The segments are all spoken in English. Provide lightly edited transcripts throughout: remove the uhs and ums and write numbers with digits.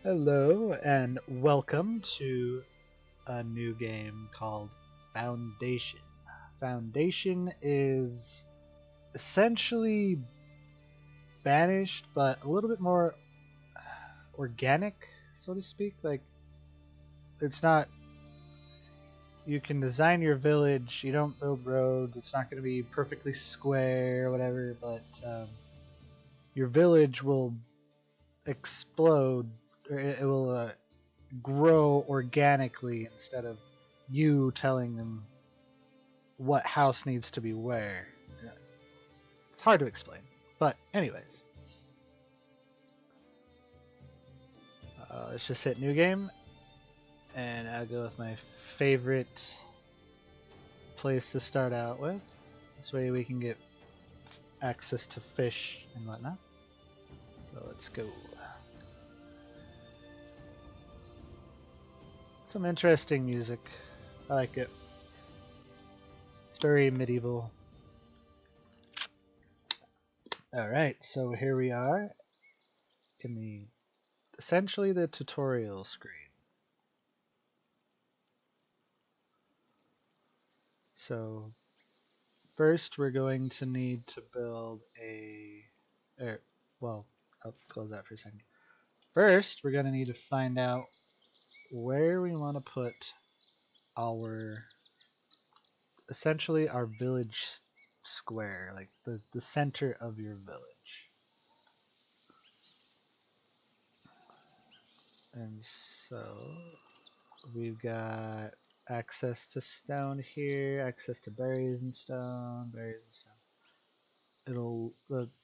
Hello and welcome to a new game called Foundation. Foundation is essentially banished, but a little bit more organic, so to speak. Like, it's not, you can design your village, you don't build roads, it's not going to be perfectly square or whatever, but your village will explode, or it will grow organically instead of you telling them what house needs to be where. It's hard to explain. But anyways, let's just hit new game, and I'll go with my favorite place to start out with. This way we can get access to fish and whatnot. So let's go. Some interesting music. I like it. It's very medieval. Alright, so here we are in essentially the tutorial screen. So first we're going to need to build well, I'll close that for a second. First, we're going to need to find out where we want to put essentially our village square, like the center of your village. And so we've got access to stone here, access to berries and stone.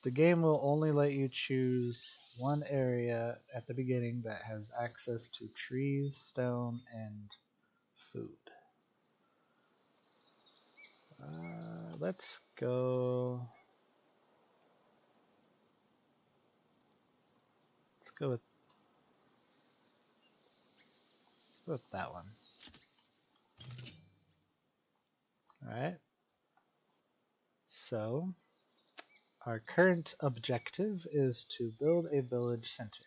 The game will only let you choose one area at the beginning that has access to trees, stone, and food. Let's go. Let's go with that one. All right. So our current objective is to build a village center.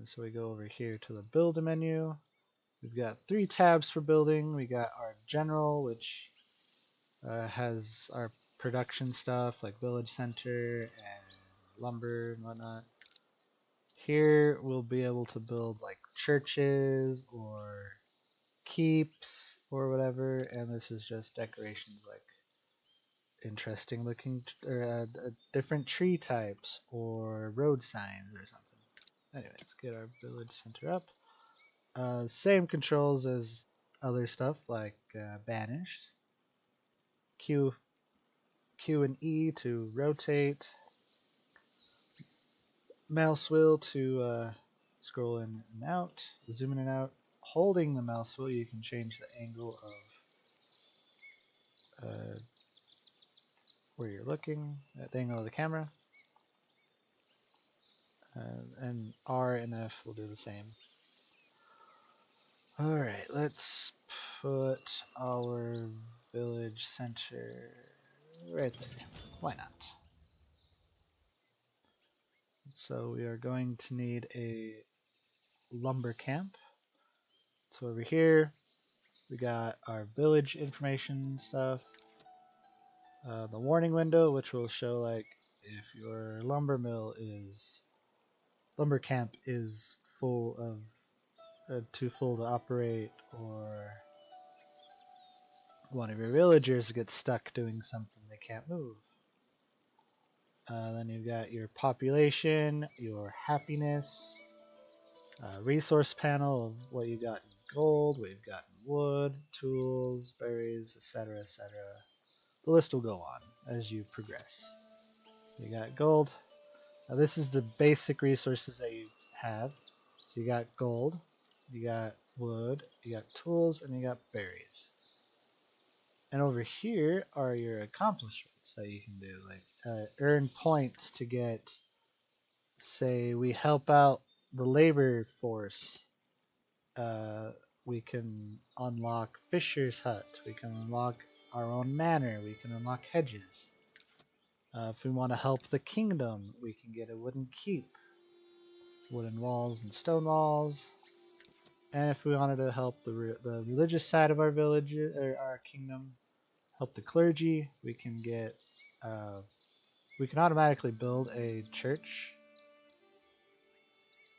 So we go over here to the build menu. We've got 3 tabs for building. We got our general, which has our production stuff like village center and lumber and whatnot. Here we'll be able to build like churches or keeps or whatever, and this is just decorations like interesting looking different tree types or road signs or something. Anyways, get our village center up. Same controls as other stuff like banished. Q and E to rotate. Mouse wheel to scroll in and out, zoom in and out. Holding the mouse wheel, you can change the angle of where you're looking, the angle of the camera. And R and F will do the same. Alright, let's put our village center right there. Why not? So we are going to need a lumber camp. So over here, we got our village information stuff. The warning window, which will show like if your lumber camp is full of too full to operate, or one of your villagers gets stuck doing something they can't move. Then you've got your population, your happiness, resource panel of what you got in gold, what you've got in wood, tools, berries, etc., etc. The list will go on as you progress. You got gold. Now this is the basic resources that you have. So you got gold, you got wood, you got tools, and you got berries. And over here are your accomplishments that you can do, like earn points to get, say we help out the labor force. We can unlock Fisher's Hut, we can unlock our own manor, we can unlock hedges. If we want to help the kingdom, we can get a wooden keep. wooden walls and stone walls. And if we wanted to help the religious side of our village or our kingdom, help the clergy, we can get we can automatically build a church,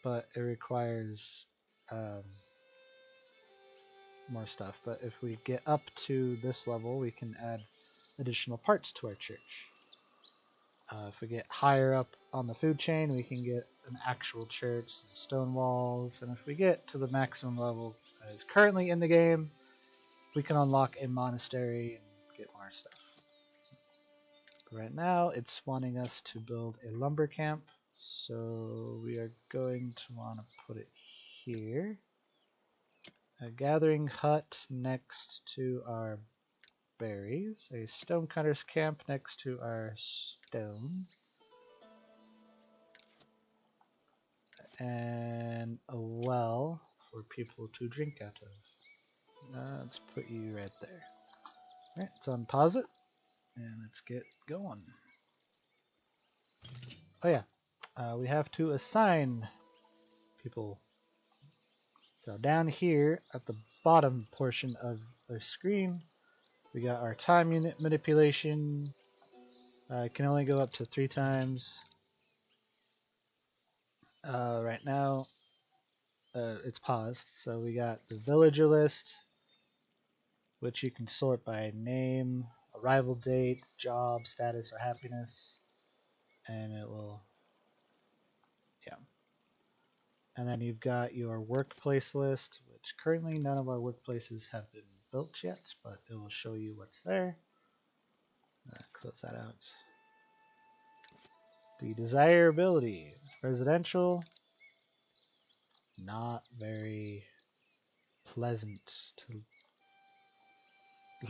but it requires more stuff. But if we get up to this level, we can add additional parts to our church. If we get higher up on the food chain, we can get an actual church, some stone walls, and if we get to the maximum level that is currently in the game, we can unlock a monastery and get more stuff. But right now, it's wanting us to build a lumber camp, so we are going to want to put it here. A gathering hut next to our berries, a stonecutter's camp next to our stone, and a well for people to drink out of. Let's put you right there. Alright, let's unpause it, and let's get going. Oh yeah, we have to assign people. So down here at the bottom portion of the screen, we got our time unit manipulation. It can only go up to 3 times. Right now, it's paused. So we got the villager list, which you can sort by name, arrival date, job, status, or happiness. And it will, yeah. And then you've got your workplace list, which currently none of our workplaces have been built yet, but it will show you what's there. Close that out. The desirability, residential, not very pleasant to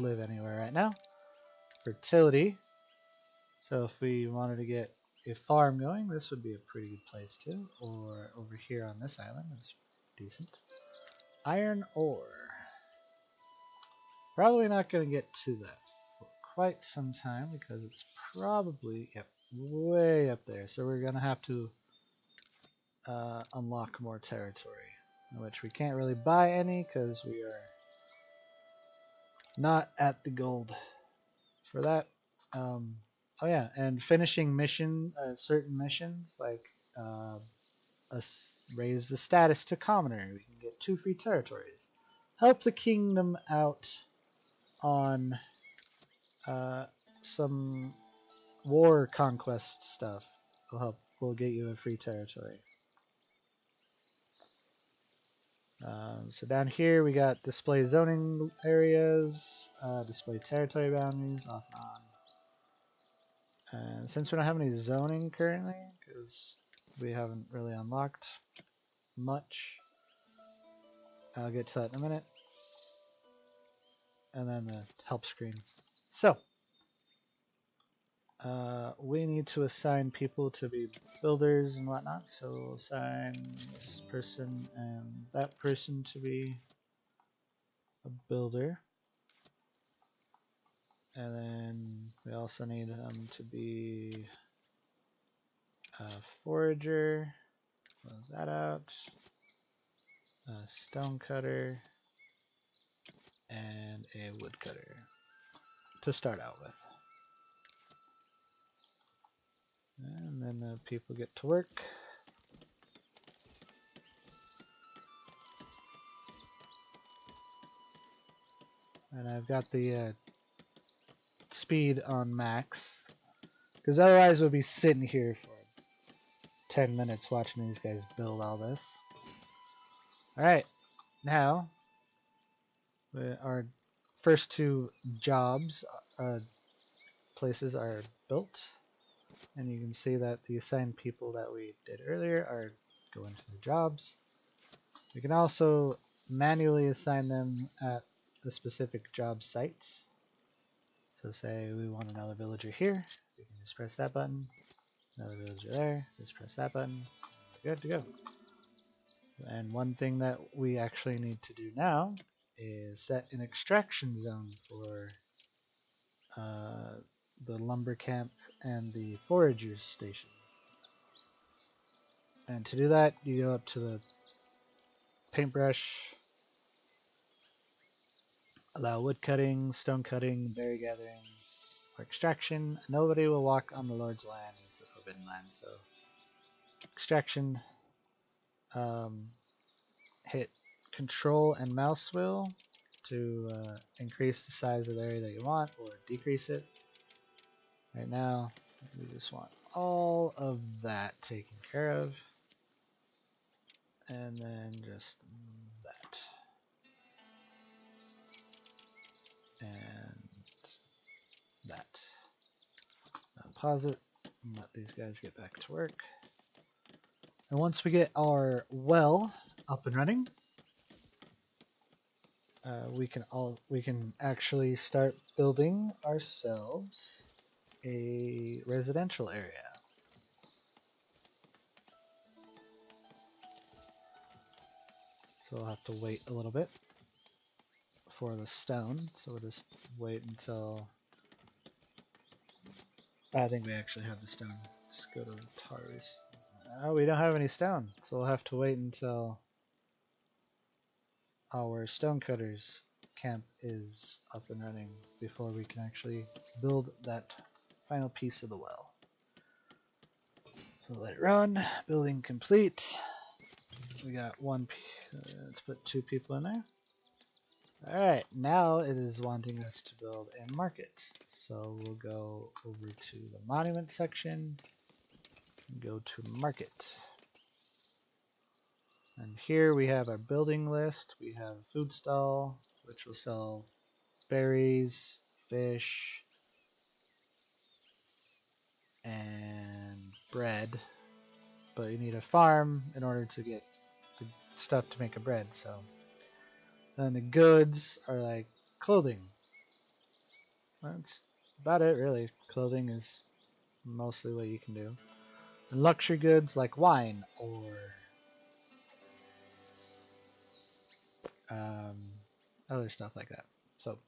live anywhere right now. Fertility, so if we wanted to get a farm going, this would be a pretty good place too, or over here on this island is decent. Iron ore, probably not going to get to that for quite some time because it's probably way up there, so we're going to have to unlock more territory, which we can't really buy any because we are not at the gold for that. Oh yeah, and finishing certain missions like raise the status to commoner. We can get 2 free territories. Help the kingdom out on some war conquest stuff. We'll get you a free territory. So down here we got display zoning areas, display territory boundaries, off and on. And since we don't have any zoning currently, because we haven't really unlocked much, I'll get to that in a minute. And then the help screen. So, we need to assign people to be builders and whatnot, so we'll assign this person and that person to be a builder. And then we also need them to be a forager. Close that out. A stone cutter. And a woodcutter to start out with. And then the people get to work. And I've got the speed on max, because otherwise we'll be sitting here for 10 minutes watching these guys build all this. Alright, now our first 2 jobs places are built, and you can see that the assigned people that we did earlier are going to their jobs. We can also manually assign them at the specific job site. So say we want another villager here, we can just press that button. Another villager there, just press that button. We're good to go. And one thing that we actually need to do now is set an extraction zone for the lumber camp and the foragers station. And to do that, you go up to the paintbrush, allow wood cutting, stone cutting, berry gathering, or extraction. Nobody will walk on the Lord's land. It's the Forbidden Land, so extraction. Hit Control and mouse wheel to increase the size of the area that you want or decrease it. Right now, we just want all of that taken care of. And then just that. And that. Now pause it and let these guys get back to work. And once we get our well up and running, we can actually start building ourselves a residential area. So we'll have to wait a little bit for the stone. So we'll just wait until I think we actually have the stone. Let's go to the tars. Oh, we don't have any stone, so we'll have to wait until our stonecutters camp is up and running before we can actually build that final piece of the well. So let it run. Building complete. We got one. Let's put 2 people in there. Alright, now it is wanting us to build a market. So we'll go over to the monument section and go to market. And here we have our building list. We have a food stall, which will sell berries, fish, and bread. But you need a farm in order to get the stuff to make a bread. So then the goods are like clothing. That's about it, really. Clothing is mostly what you can do. And luxury goods like wine or other stuff like that. So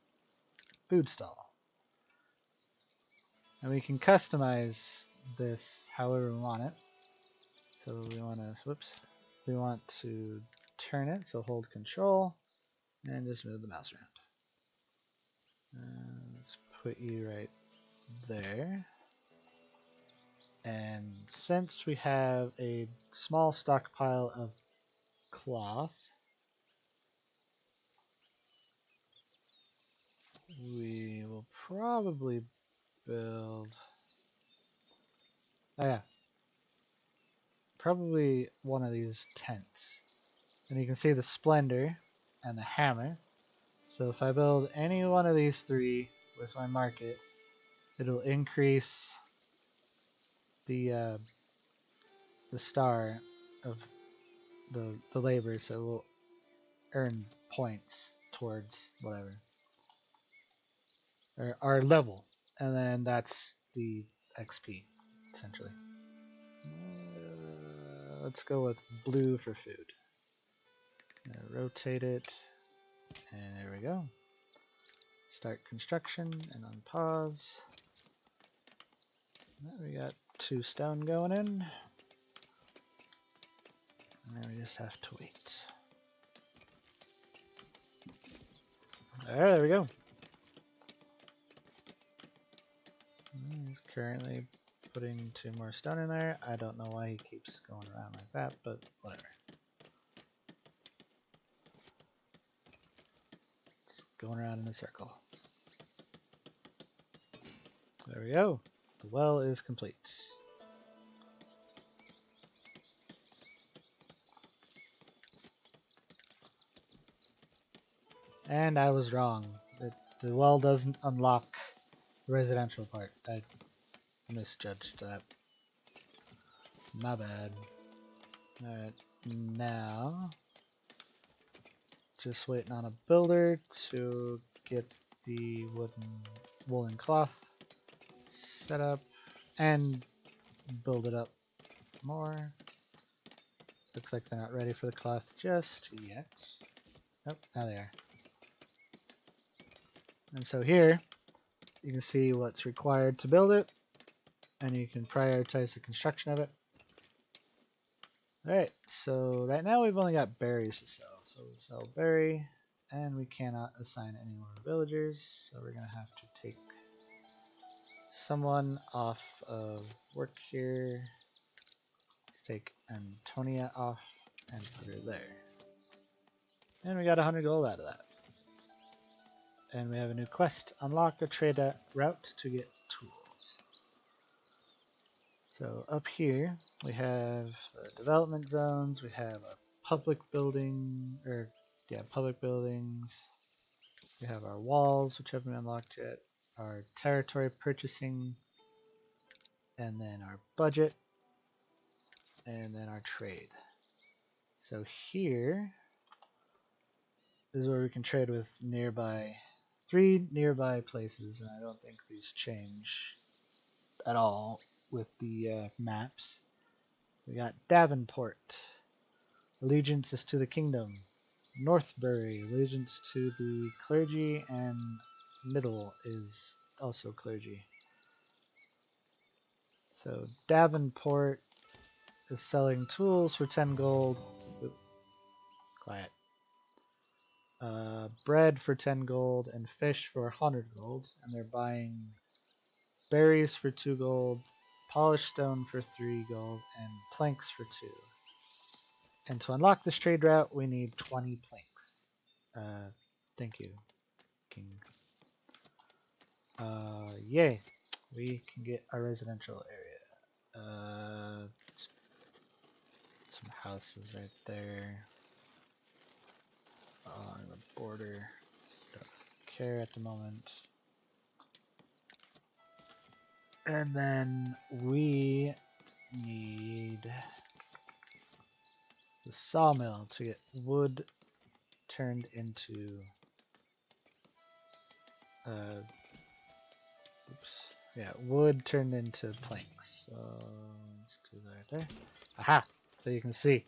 food stall. And we can customize this however we want it. So we want to, we want to turn it, so hold control and just move the mouse around. Let's put you right there. And since we have a small stockpile of cloth, we will probably build, probably one of these tents. And you can see the splendor and the hammer. So if I build any one of these 3 with my market, it'll increase the star of the labor, so we'll earn points towards whatever. Or our level. And then that's the XP, essentially. Let's go with blue for food. Rotate it. And there we go. Start construction and unpause. We got 2 stone going in. And then we just have to wait. There we go. He's currently putting 2 more stone in there. I don't know why he keeps going around like that, but whatever. Just going around in a circle. There we go. The well is complete. And I was wrong. The well doesn't unlock the residential part. I misjudged that. My bad. Alright, now just waiting on a builder to get the woolen cloth set up and build it up more. Looks like they're not ready for the cloth just yet. Nope, now they are. And so here you can see what's required to build it, and you can prioritize the construction of it. Alright, so right now we've only got berries to sell. So we sell berry, and we cannot assign any more villagers, so we're gonna have to take someone off of work here. Let's take Antonia off and put her there. And we got 100 gold out of that. And we have a new quest. Unlock a trade route to get tools. So up here we have development zones, we have a public building, public buildings. We have our walls, which haven't been unlocked yet, our territory purchasing, and then our budget, and then our trade. So here is where we can trade with three nearby places, and I don't think these change at all with the maps. We got Davenport, allegiance is to the kingdom. Northbury, allegiance to the clergy, and Middle is also clergy. So Davenport is selling tools for 10 gold. Oop, quiet. Bread for 10 gold and fish for 100 gold, and they're buying berries for 2 gold, polished stone for 3 gold, and planks for 2. And to unlock this trade route, we need 20 planks. Thank you, King. Yay! We can get our residential area. Some houses right there. On the border. Don't care at the moment. And then we need the sawmill to get wood turned into wood turned into planks. So let's do that right there. Aha! So you can see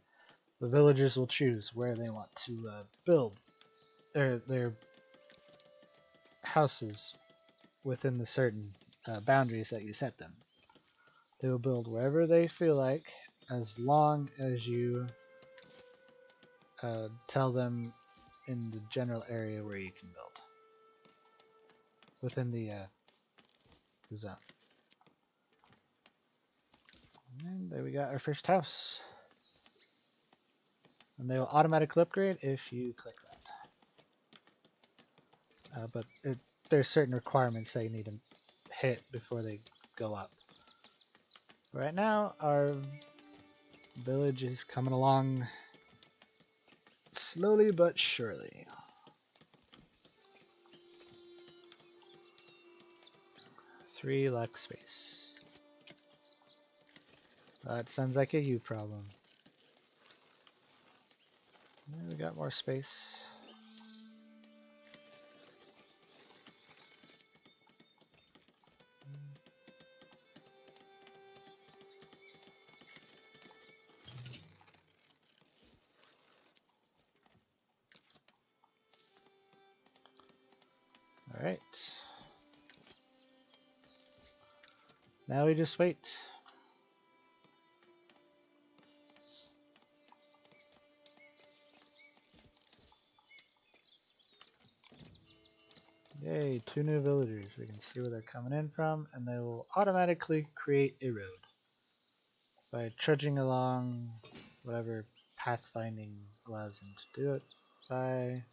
the villagers will choose where they want to build their houses within the certain boundaries that you set them. They will build wherever they feel like, as long as you tell them in the general area where you can build within the zone. And there we got our first house. And they will automatically upgrade if you click that. But there's certain requirements that you need to hit before they go up. Right now, our village is coming along slowly but surely. Three lack space. That sounds like a you problem. We got more space. All right. Now we just wait. Yay, 2 new villagers. We can see where they're coming in from, and they will automatically create a road by trudging along whatever pathfinding allows them to do it by,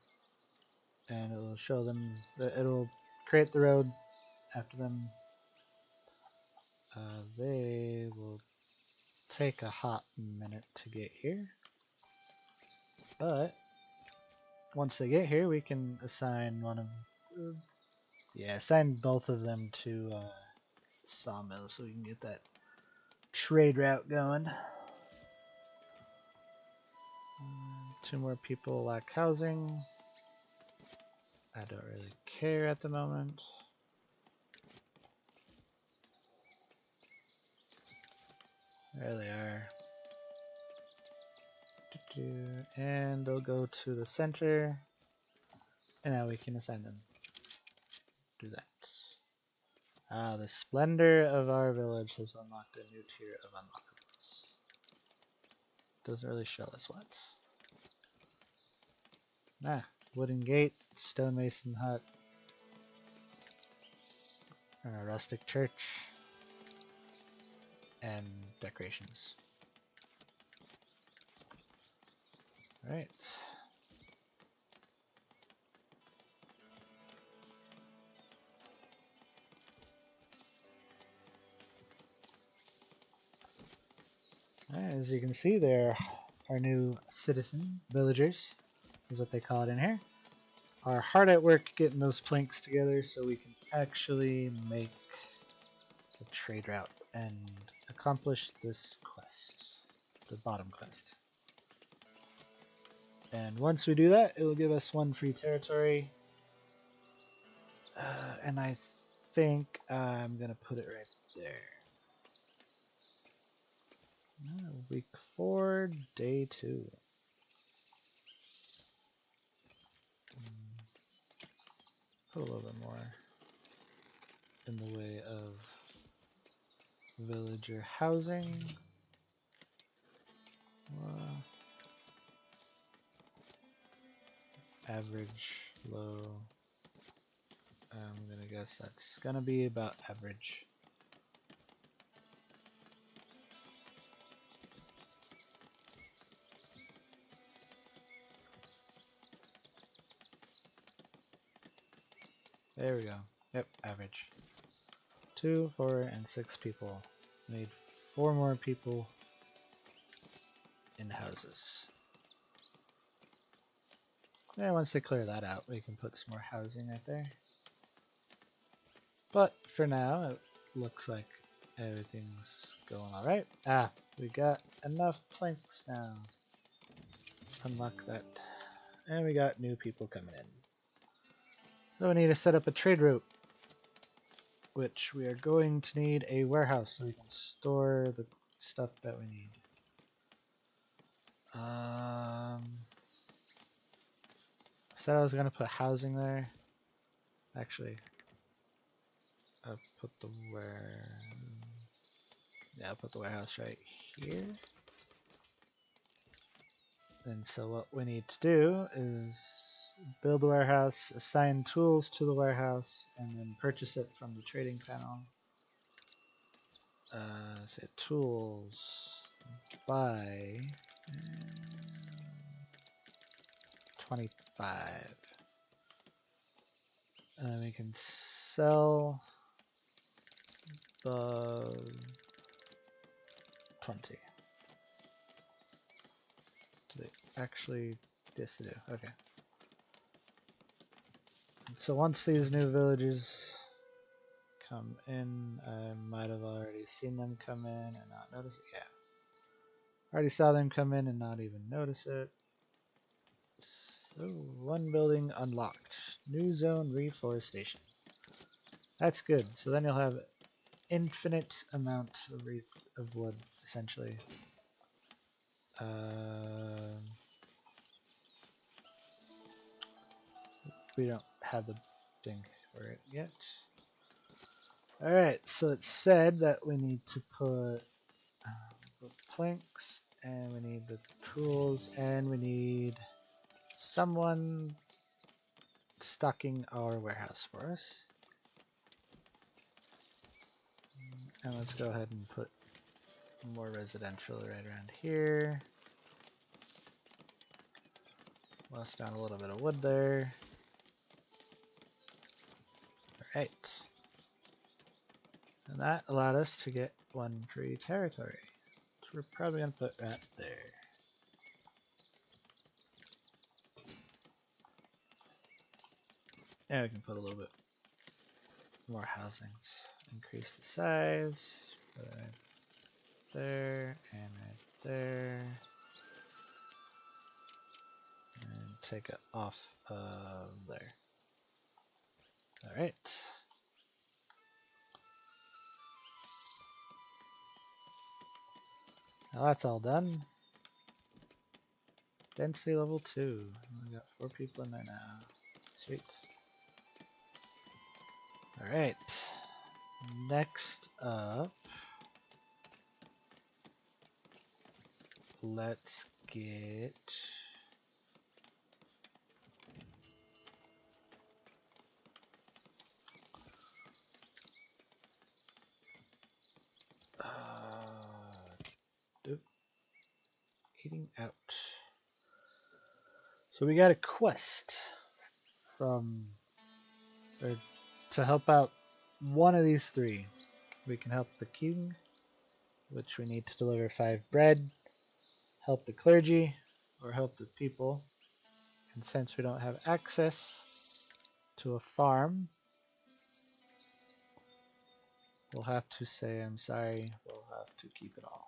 and it will show them that it'll create the road after them. They will take a hot minute to get here, but once they get here, we can assign assign both of them to sawmill so we can get that trade route going. 2 more people lack housing. I don't really care at the moment. There they are. And they'll go to the center. And now we can assign them. Do that. The splendor of our village has unlocked a new tier of unlockables. doesn't really show us what. Ah, wooden gate, stonemason hut, and a rustic church, and decorations. Alright. As you can see, there are new citizen villagers, is what they call it in here. Are hard at work getting those planks together so we can actually make a trade route and accomplish this quest, the bottom quest. And once we do that, it will give us 1 free territory. And I think I'm gonna put it right there. Week 4, day 2. Put a little bit more in the way of villager housing. Average, low. I'm gonna guess that's gonna be about average. There we go. Yep, average. 2, 4, and 6 people. Need 4 more people in houses. Yeah, once they clear that out, we can put some more housing right there. But for now, it looks like everything's going alright. Ah, we got enough planks now. Unlock that. And we got new people coming in. So we need to set up a trade route, which we are going to need a warehouse so we can store the stuff that we need. Said I was gonna put housing there. Actually, I'll put the I'll put the warehouse right here. And so what we need to do is build a warehouse, assign tools to the warehouse, and then purchase it from the trading panel. Say tools, buy 25. And then we can sell the 20. Do they actually? Yes, they do. Okay. So once these new villages come in, I might have already seen them come in and not notice it. Yeah. Already saw them come in and not even notice it. So 1 building unlocked. New zone reforestation. That's good. So then you'll have infinite amount of wood, essentially. We don't have the thing for it yet. Alright, so it said that we need to put the planks, and we need the tools, and we need someone stocking our warehouse for us. And let's go ahead and put more residential right around here. Lost down a little bit of wood there. Alright. And that allowed us to get 1 free territory. So we're probably going to put that there. And we can put a little bit more housings. Increase the size. Put it right there and right there. And take it off of there. Alright. Now that's all done. Density level 2. We got 4 people in there now. Sweet. Alright. Next up. let's get eating out. So we got a quest from or to help out one of these three. We can help the king, which we need to deliver 5 bread, help the clergy, or help the people. And since we don't have access to a farm, we'll have to say, I'm sorry, we'll have to keep it all.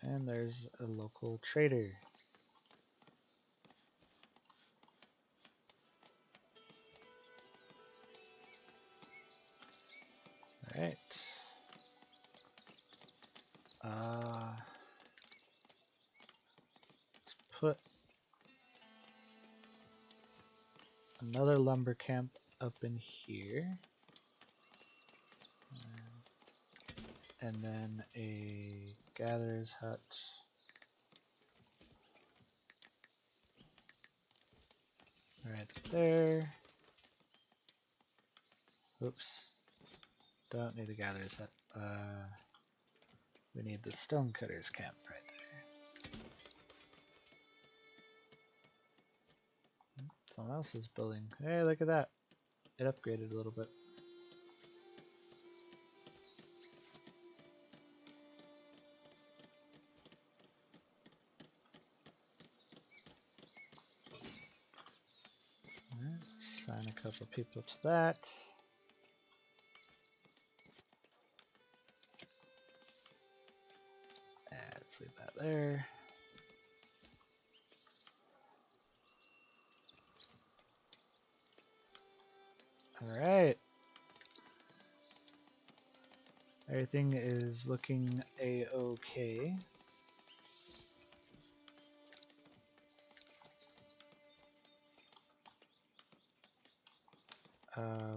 And there's a local trader. Alright. Let's put another lumber camp up in here. And then a gatherer's hut. Right there. Oops. Don't need a gatherer's hut. We need the stonecutter's camp right there. Someone else is building. Hey, look at that. It upgraded a little bit. Assign a couple people to that. Let's leave that there. Alright. Everything is looking a-okay.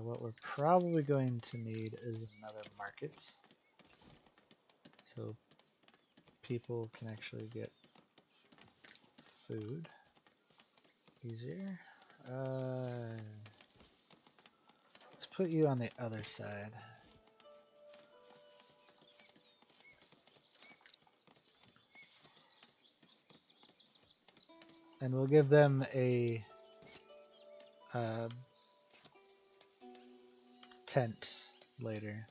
What we're probably going to need is another market, so people can actually get food easier. Let's put you on the other side. And we'll give them a tent later.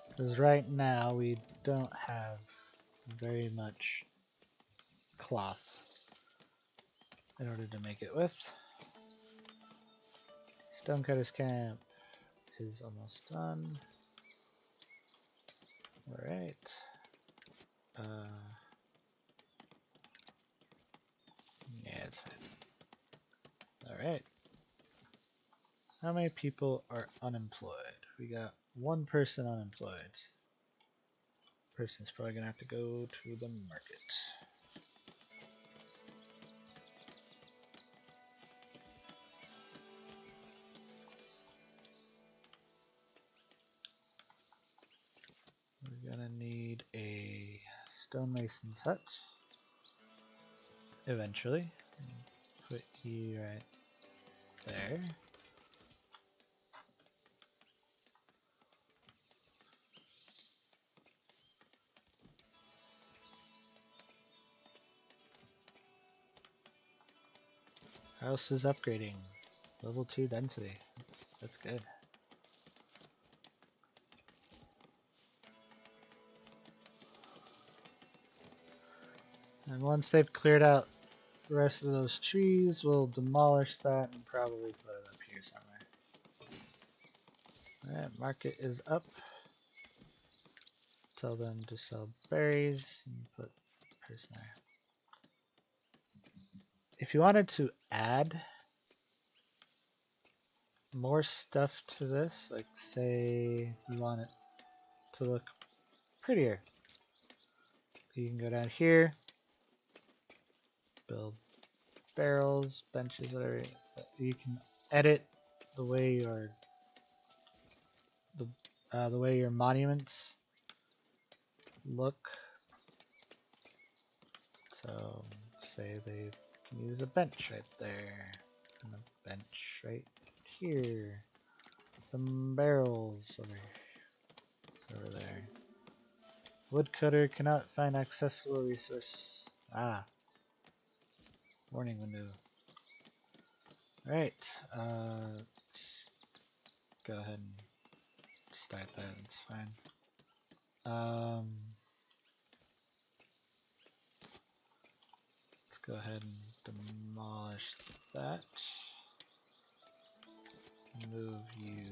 Because right now we don't have very much cloth in order to make it with. Stonecutter's camp is almost done. Alright. Yeah, it's fine. Alright. How many people are unemployed? We got one person unemployed. Person's probably gonna have to go to the market. We're gonna need a stonemason's hut eventually. Put you right there. House is upgrading. Level 2 density. That's good. And once they've cleared out the rest of those trees, we'll demolish that and probably put it up here somewhere. Alright, market is up. Tell them to sell berries and put person there. If you wanted to add more stuff to this, like say you want it to look prettier, You can go down here, build barrels, benches, whatever. You can edit the way the way your monuments look. So say they can use a bench right there, and a bench right here. Some barrels over there. Woodcutter cannot find accessible resource. Ah, warning window. Alright, let's go ahead and start that, it's fine. Let's go ahead and demolish that. Move you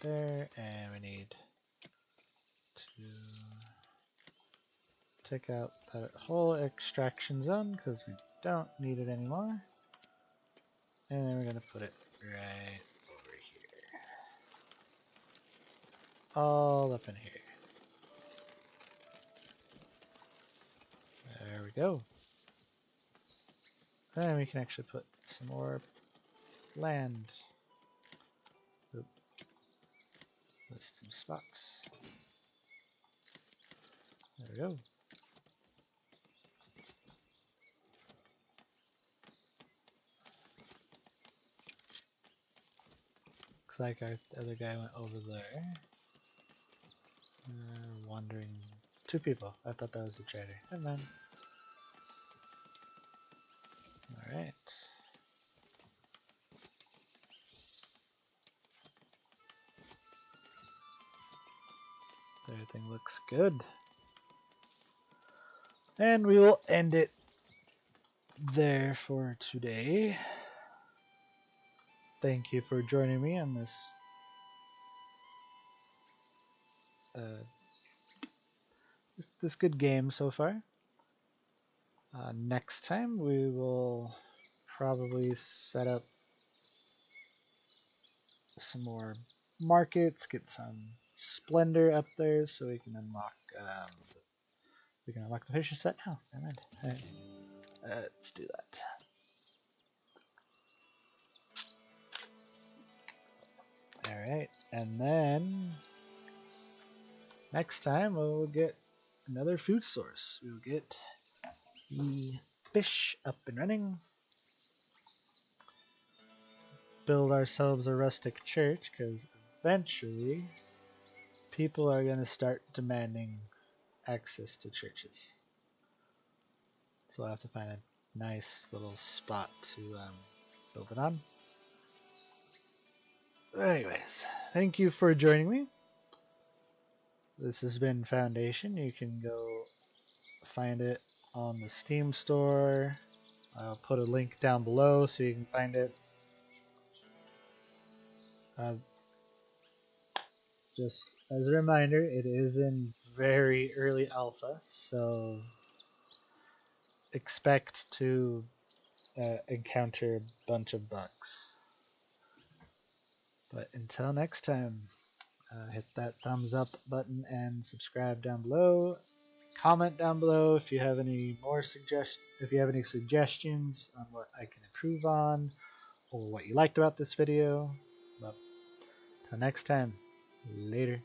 there, and we need to take out that whole extraction zone because we don't need it anymore. And then we're going to put it right over here. All up in here. There we go. Then we can actually put some more land. Oop. List some spots. There we go. Looks like our other guy went over there. Wandering. 2 people. I thought that was a trader. Never mind. Alright. Everything looks good. And we will end it there for today. Thank you for joining me on this this good game so far. Next time we will probably set up some more markets, get some splendor up there so we can unlock the fisher set now. Never mind. Alright. Let's do that. Alright, and then next time we'll get another food source. We'll get the fish up and running. Build ourselves a rustic church because eventually people are going to start demanding access to churches. So I'll have to find a nice little spot to build it on. Anyways, thank you for joining me. This has been Foundation. You can go find it on the Steam store. I'll put a link down below so you can find it. Just as a reminder, it is in very early alpha, so expect to encounter a bunch of bugs. But until next time, hit that thumbs up button and subscribe down below. Comment down below if you have any suggestions on what I can improve on or what you liked about this video. But until next time, later.